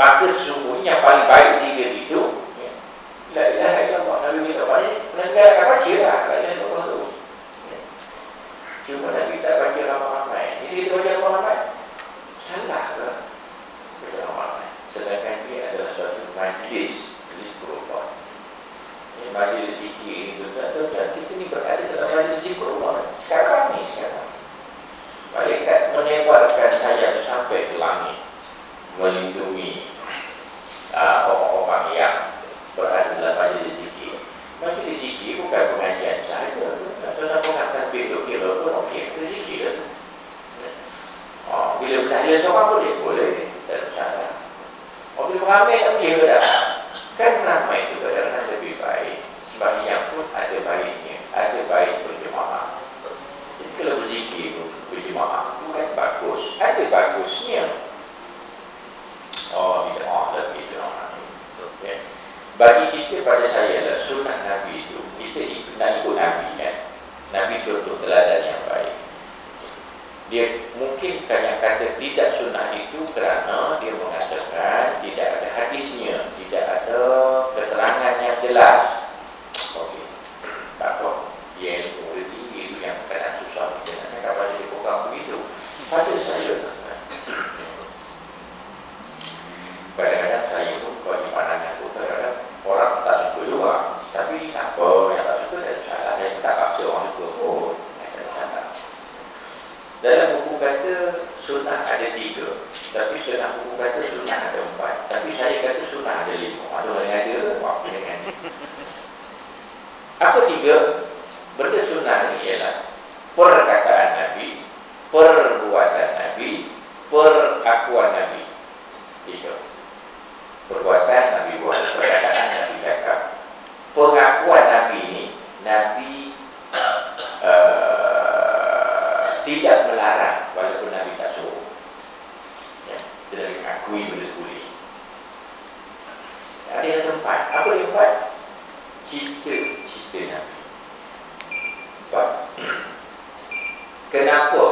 Maka sesungguhnya yang paling baik zikir itu la ilaha illallah. Nabi kita meninggalkan baca lah la ilaha illallah tu. Cuma Nabi tak baca ramai-ramai. Jadi kita baca ramai-ramai, salah ke? Baca ramai-ramai. Sedangkan dia adalah suatu majlis zikrullah. Majlis zikir ini dan kita ni berada dalam majlis zikrullah. Sekarang. Malaikat menebarkan sayap sampai ke langit, melindungi orang-orang yang berada dalam majlis zikir. Majlis zikir bukan pengajian sahaja. Kalau bukan tasbih kilo pun okey, itu zikir. Bila bertahlil seorang boleh, tak ada masalah. Bila beramai tak boleh ke tak? Kan ramai itu kadang-kadang lebih baik. Sembahyang pun ada baiknya, ada baik berjemaah. Jadi kalau berzikir berjemaah bukan bagus, ada bagusnya. Bid'ah lagi okay. Bagi kita, pada saya lah, sunnah Nabi itu kita nak ikut Nabi kan. Nabi contoh teladan yang baik. Dia mungkin yang kata tidak sunnah itu kerana dia mengatakan tidak ada hadisnya, tidak ada keterangan yang jelas. Okey, tak apa. Dia ilmu rezeki itu yang kadang susah. Jangan kapan dia program begitu. Pada saya, kadang-kadang saya pun bagi pandangan itu kadang-kadang orang tak suka juga. Tapi tak apa, yang tak suka tak salah. Saya tak paksa orang suka pun. Dalam buku kata sunnah ada 3, tapi dalam buku kata sunnah ada 4. Tapi saya kata sunnah ada 5. Ada orang yang ada, dengan apa 3? Benda sunnah ni ialah perkataan Nabi, perbuatan Nabi, perakuan Nabi. 3. Perbuatan Nabi buat, perkataan Nabi cakap. Pengakuan Nabi ni, Nabi tidak melarang walaupun Nabi tak suruh. Dia mengakui benda boleh. Ada yang keempat. Apa yang keempat? Cita Nabi. Kenapa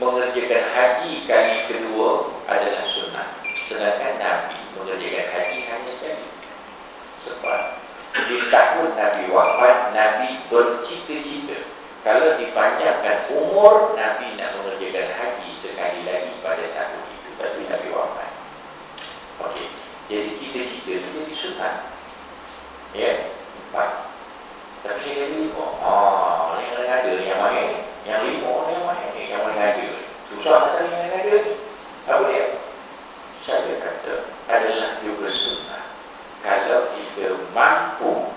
mengerjakan haji kali kedua adalah sunnah, sedangkan Nabi mengerjakan haji hanya sekali? Sebab di tahun Nabi wafat, Nabi bercita-cita kalau dipanjangkan umur, Nabi nak mengerjakan haji sekali lagi pada tahun itu. Tapi Nabi wafat. Okey. Jadi cita-cita itu jadi sunnah. Ya, 4. Tapi saya kata 5. Yang ada yang mahir. Yang 5 yang mahir. Yang mana ada. Susah nak cari yang ada ni. Apa dia? Saya kata adalah juga sunnah. Kalau kita mampu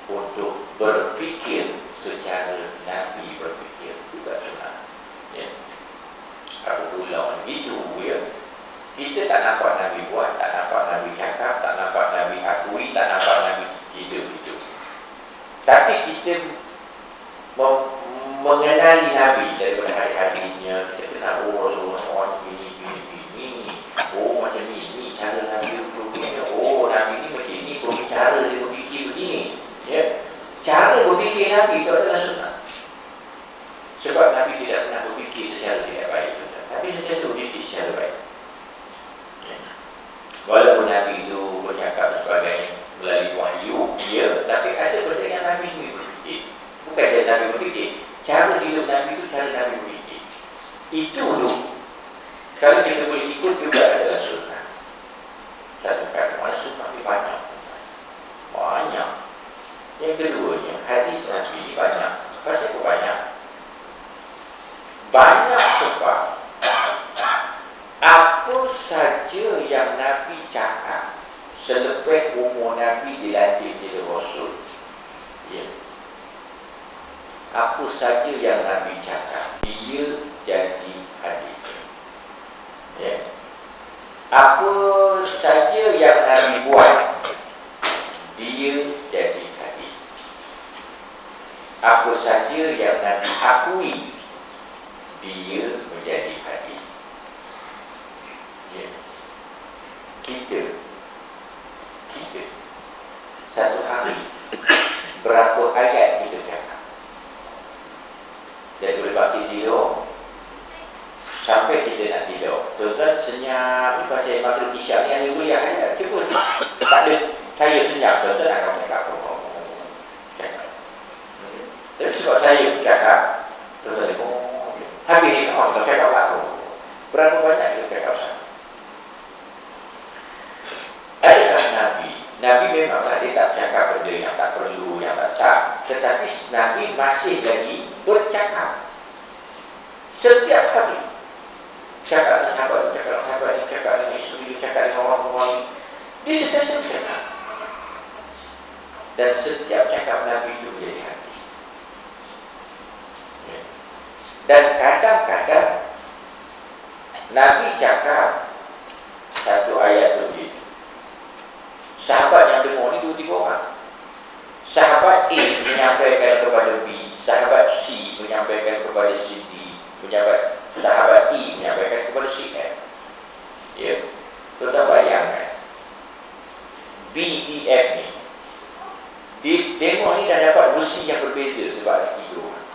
untuk berfikir secara Nabi berfikir, juga sunnah. Ya. Apa pula itu ya. Kita tak nampak Nabi buat, tak nampak Nabi cakap, tak nampak Nabi akui, tak nampak Nabi hidup itu. Tapi kita mengenali Nabi daripada hari-harinya. Kita kenal Rasulullah ini. Macam ni cara Nabi berfikir. Nabi ni macam ni, cara dia berfikir begini. Ya. Cara berfikir Nabi itu adalah sunnah. Sebab Nabi tidak pernah berfikir secara tidak baik, tapi sentiasa berfikir secara baik. Walaupun Nabi itu bercakap dan sebagainya melalui wahyu, tapi ada benda yang Nabi sendiri berfikir. Bukan dia Nabi berfikir, cara hidup Nabi itu cara Nabi berfikir. Itu dulu. Kalau kita boleh ikut juga adalah sunnah. Satu kata, mana sunnah ni banyak. Yang keduanya, hadis Nabi banyak. Pasal apa banyak? Banyak sebab apa saja yang Nabi cakap selepas umur Nabi dilantik jadi Rasul, ya. Apa saja yang Nabi cakap, dia jadi hadis. Ya. Apa saja yang Nabi buat, dia jadi hadis. Apa saja yang Nabi akui, dia menjadi hadis. Ya. Kita satu hari berapa ayat kita cakap daripada pagi tidur sampai kita nak tidur. tuan senyap. Lepas saya maghrib isyak ni hari kuliah aja. Cuba tak ada saya senyap tuan nak kamu cakap. Tapi sebab saya cakap tuan habis ni kamu tak cakap aku. Berapa banyak kita cakap sama. Adakah Nabi? Nabi memang dia tak cakap benda yang tak perlu, yang tak. Tetapi Nabi masih lagi bercakap. Setiap hari. Cakap dengan sahabat ni, cakap dengan sahabat ni, cakap dengan isteri, cakap dengan orang-orang ni. Dia sentiasa bercakap. Dan setiap cakap Nabi itu menjadi hadis. Dan kadang-kadang Nabi cakap satu ayat begitu. Sahabat yang dengar ni 2-3 orang. Sahabat A menyampaikan kepada B, sahabat C menyampaikan kepada si D, sahabat E menyampaikan kepada si F. Ya, tuan bayangkan B, E, F ni demo ni dah dapat besi yang berbeza sebab ada 3 orang.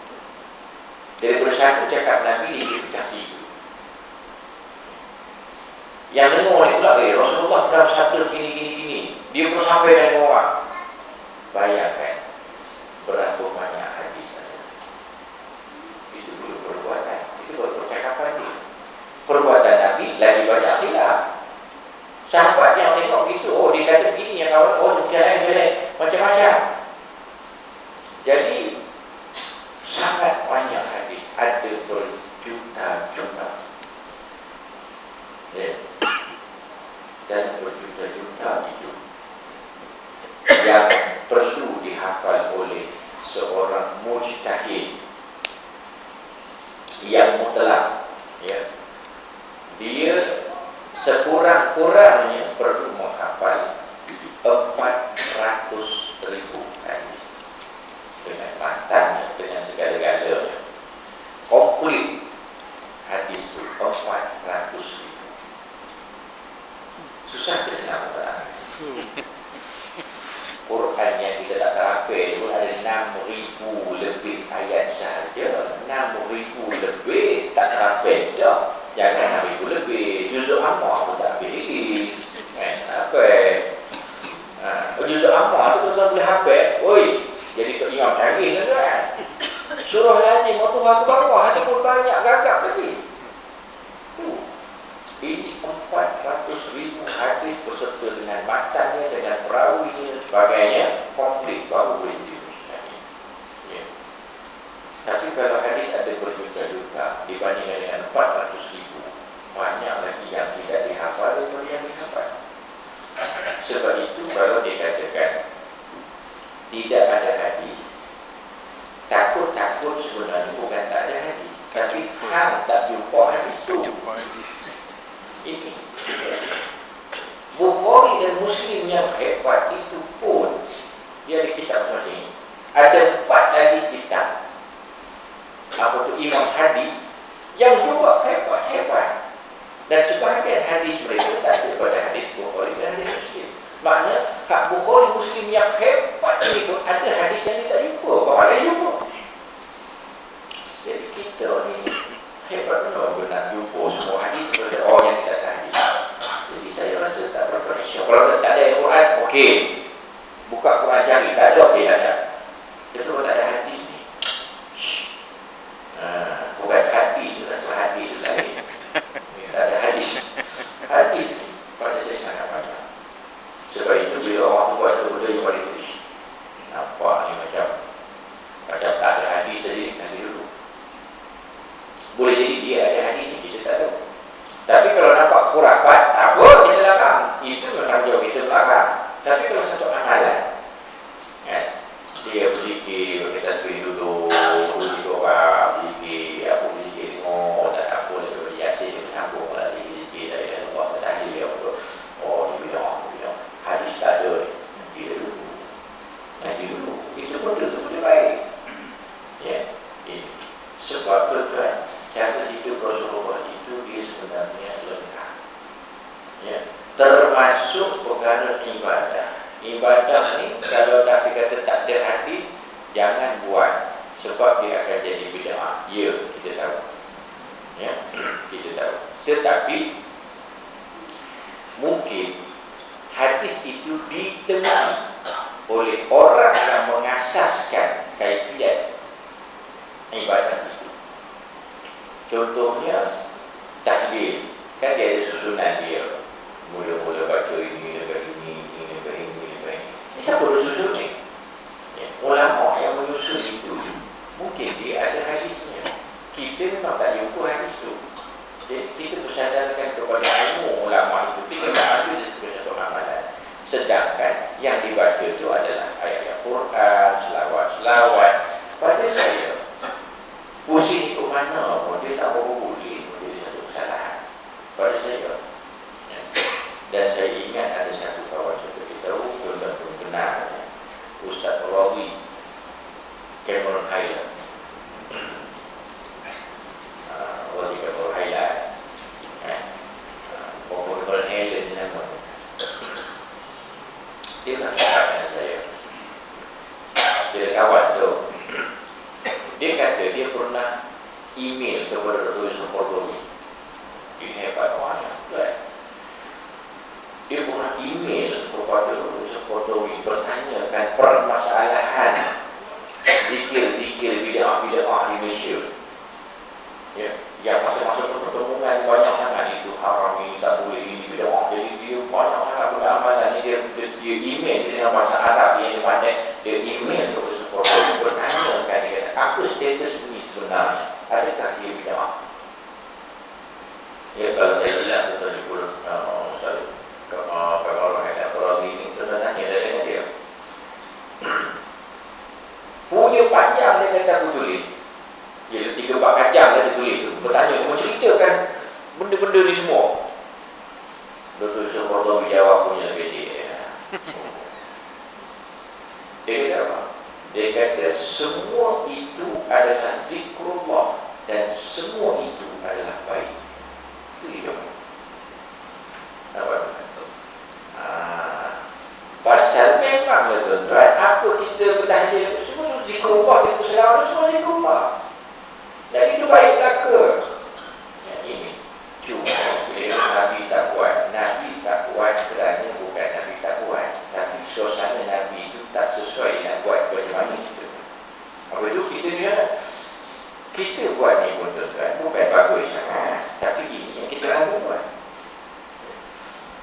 Daripada satu cakap Nabi dia pecah 3. Yang dengar ni pula Rasulullah pernah sabda gini. Dia pun sampai dengan orang. Bayangkan berapa banyak hadis ada. Itu dulu perbuatan. Itu baru percakapan dia. Perbuatan Nabi lagi banyak khilaf. Sahabat yang tengok gitu, oh dia kata begini, yang kawan, oh dia jalan macam-macam. Jadi sangat banyak hadis, ada berjuta-juta. Ya. Dan berjuta-juta itu yang perlu dihafal oleh seorang mujtahid yang mutlak, ya. Dia sekurang-kurangnya perlu menghafal 400.000 hadis dengan matanya, dengan segala-galanya, komplit hadis itu 400.000. Susah ke senang tak? Quran yang kita tak terapin itu ada 6,000 lebih ayat sahaja. 6,000 lebih tak terapin dah. Jangan 6,000 lebih. Juzuk Ammar pun tak habis lagi. Apa? Juzuk Ammar tu tuan-tuan boleh hafal. Oi, jadi Tok Imam canggih tuan-tuan. Surah lazim waktu aku bawah ada pun banyak gagap lagi. Ini 400.000 hadis beserta dengan matanya, dengan perawinya, sebagainya, komplit baru boleh dimusnahkan. Ya. Tapi kalau hadis ada berjuta-juta dibandingkan dengan 400.000, banyak lagi yang tidak dihafal daripada yang dihafal. Sebab itu kalau dikatakan tidak ada hadis, takut-takut sebenarnya bukan tak ada hadis, tapi hang tak jumpa hadis tu. Ini Bukhari dan Muslim yang hebat itu pun dia ada kitab masing-masing. Ada 4 lagi kitab. Apa tu imam hadis yang juga hebat-hebat. Dan sebahagian hadis mereka tak ada pada hadis Bukhari dan hadis Muslim. Maknanya hak Bukhari Muslim yang hebat ini pun ada hadis yang dia tak jumpa, bahawa dia jumpa. Jadi kita ni hebat benar jumpa semua hadis daripada orang yang tidak ada hadis. Jadi saya rasa tak berapa risau. Kalau tak ada Quran, okey. Buka Quran cari, tak ada, okey tak ada. Jadi kalau tak ada hadis ni, bukan hadis tu, tak hadis tu lagi. Tak ada hadis. Hadis ni pada saya sangat banyak. Sebab itu bila orang tu buat benda yang paling tulis, nampak ni macam tak ada hadis saja, nanti dulu. Boleh jadi dia ada hadis ni, kita tak tahu. Tapi kalau nampak khurafat, tak apa, kita larang. Itu memang jauh kita larang. Tapi kalau satu amalan, kan, dia berzikir, kita tasbih dulu, berzikir orang, berzikir, apa berzikir tengok, tak apa, dia berjasa, dia bersambung lah, berzikir dari Allah, bertahil, dia betul. Oh, dia bilang, hadis tak ada, nanti dulu. Itu pun betul-betul baik. Ya, ini. Sebab tuan-tuan, cara hidup Rasulullah itu dia sebenarnya lengkap. Ya, termasuk perkara ibadah. Ibadah ni kalau dah dikata tak ada hadis, jangan buat, sebab dia akan jadi bid'ah. Ya, kita tahu. Ya, kita tahu. Tetapi mungkin hadis itu ditemui oleh orang yang mengasaskan kaifiat ibadah itu. Contohnya tahlil, kan dia ada susunan dia. Mula-mula baca ini, lepas ini, lepas ini. Ini siapa dah susun ni? Ya, ulama yang menyusun itu, mungkin dia ada hadisnya. Kita memang tak jumpa hadis tu. Jadi kita bersandarkan kepada ilmu ulama itu. Kita tak ambil sebagai satu amalan. Sedangkan yang dibaca itu adalah ayat Al-Quran, selawat-selawat. Pada saya, pusing ke mana pun dia tak boleh menjadi satu kesalahan. Pada saya. Dan saya ingat ada satu kawan saya beritahu, tuan-tuan pun kenal, Ustaz Rawi Cameron Highland. Rawi Cameron Highland. Cameron Highland ni nama. Dia nak cakap dengan saya. Dia kawan tu. Dia kata dia pernah email kepada Dr. Yusuf Kordowi. Ini hebat orangnya. Dia pernah email kepada Dr. Yusuf Kordowi bertanyakan permasalahan zikir-zikir bid'ah-bid'ah di Malaysia. Ya, yang masa-masa pertemuan banyak sangat itu haram, ini tak boleh, ini bid'ah. Jadi dia banyak sangat beramalan ni. Dia email dengan bahasa Arab yang dia pandai. Dia email kepada Yusuf Kordowi bertanyakan, dia kata, apa status ini sebenarnya? Adakah dia bid'ah? Ya, kalau saya bilang tuan-tuan jumpa kalau orang yang Rawi ini, tuan-tuan tanya dengan dia. Punya panjang dia kata aku tulis. Dia 3-4 kacang dia tulis tu. Bertanya, menceritakan benda-benda ni semua. Dr. Yusuf Kordowi jawab punya sepedi. Dia kata apa? Dia kata semua itu adalah zikrullah dan semua itu adalah baik. Itu dia. Apa? Pasal memang tuan-tuan, apa kita bertahlil semua zikrullah, kita selawat semua zikrullah. Dan itu baiklah ke? Ya, ini cuma Nabi tak kuat kerana bukan Nabi tak kuat, tapi suasana Nabi itu tak sesuai nak buat macam mana kita. Apa itu kita buat ni pun tuan-tuan bukan bagus sangat, tapi ini yang kita mampu buat.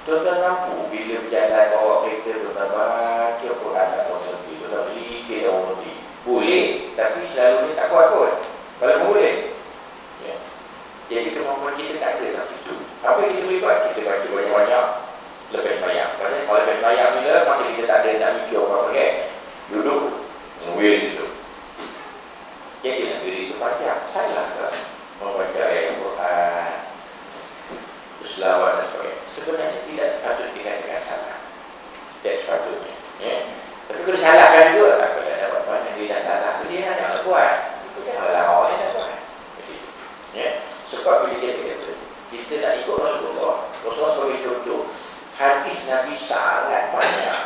Tuan-tuan mampu bila berjalan bawa kereta, tuan-tuan baca Quran tak berhenti, tuan-tuan beli kereta berhenti. Boleh, tapi selalunya tak kuat pun. Kalau boleh, ya. Jadi kemampuan kita tak ada tak situ. Apa yang kita boleh buat? Kita baca banyak-banyak lepas sembahyang. Kalau lepas sembahyang ni lah, masa kita tak ada nak mikir apa-apa kan, duduk will itu. Jadi nak diri itu panjang. Salah ke membaca ayat Al-Quran, selawat dan sebagainya? Sebenarnya tidak patut dikatakan salah. Tidak sepatutnya, ya. Tapi kalau salahkan juga, apa yang dapat mana dia dah salah, dia nak buat. Itu janganlah orang yang dah buat. Ya. Sebab bila kita nak ikut Rasulullah sebagai contoh, hadis Nabi sangat banyak,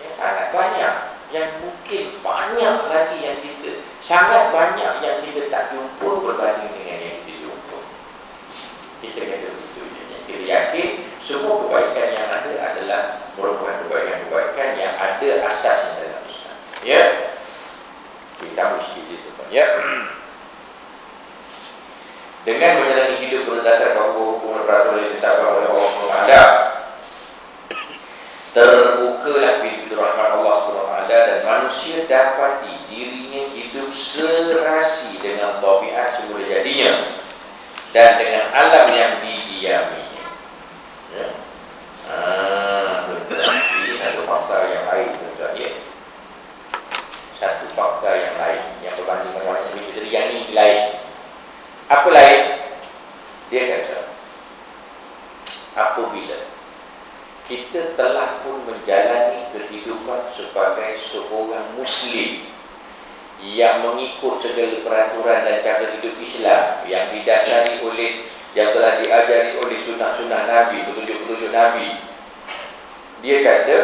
ya, sangat banyak. Yang mungkin banyak lagi yang kita, sangat banyak yang kita tak jumpa berbanding dengan yang kita jumpa. Kita kata begitu. Kita yakin semua kebaikan yang ada adalah merupakan kebaikan-kebaikan yang ada asasnya dalam Islam. Ya, kita mesti itu, ya. Dengan menjalani hidup berdasarkan hukum peraturan yang ditetapkan oleh Allah SWT, terbukalah pintu rahmat Allah SWT dan manusia dapati dirinya hidup serasi dengan tabiat semula jadinya dan dengan alam yang didiaminya. Ya. Ini satu fakta yang lain, tuan-tuan, ya. Satu fakta yang lain yang berbanding dengan yang sebelum tadi, yang ini lain. Apa lain? Dia kata, apabila kita telah pun menjalani kehidupan sebagai seorang Muslim yang mengikut segala peraturan dan cara hidup Islam yang didasari oleh, yang telah diajari oleh sunnah-sunnah Nabi, petunjuk-petunjuk Nabi. Dia kata,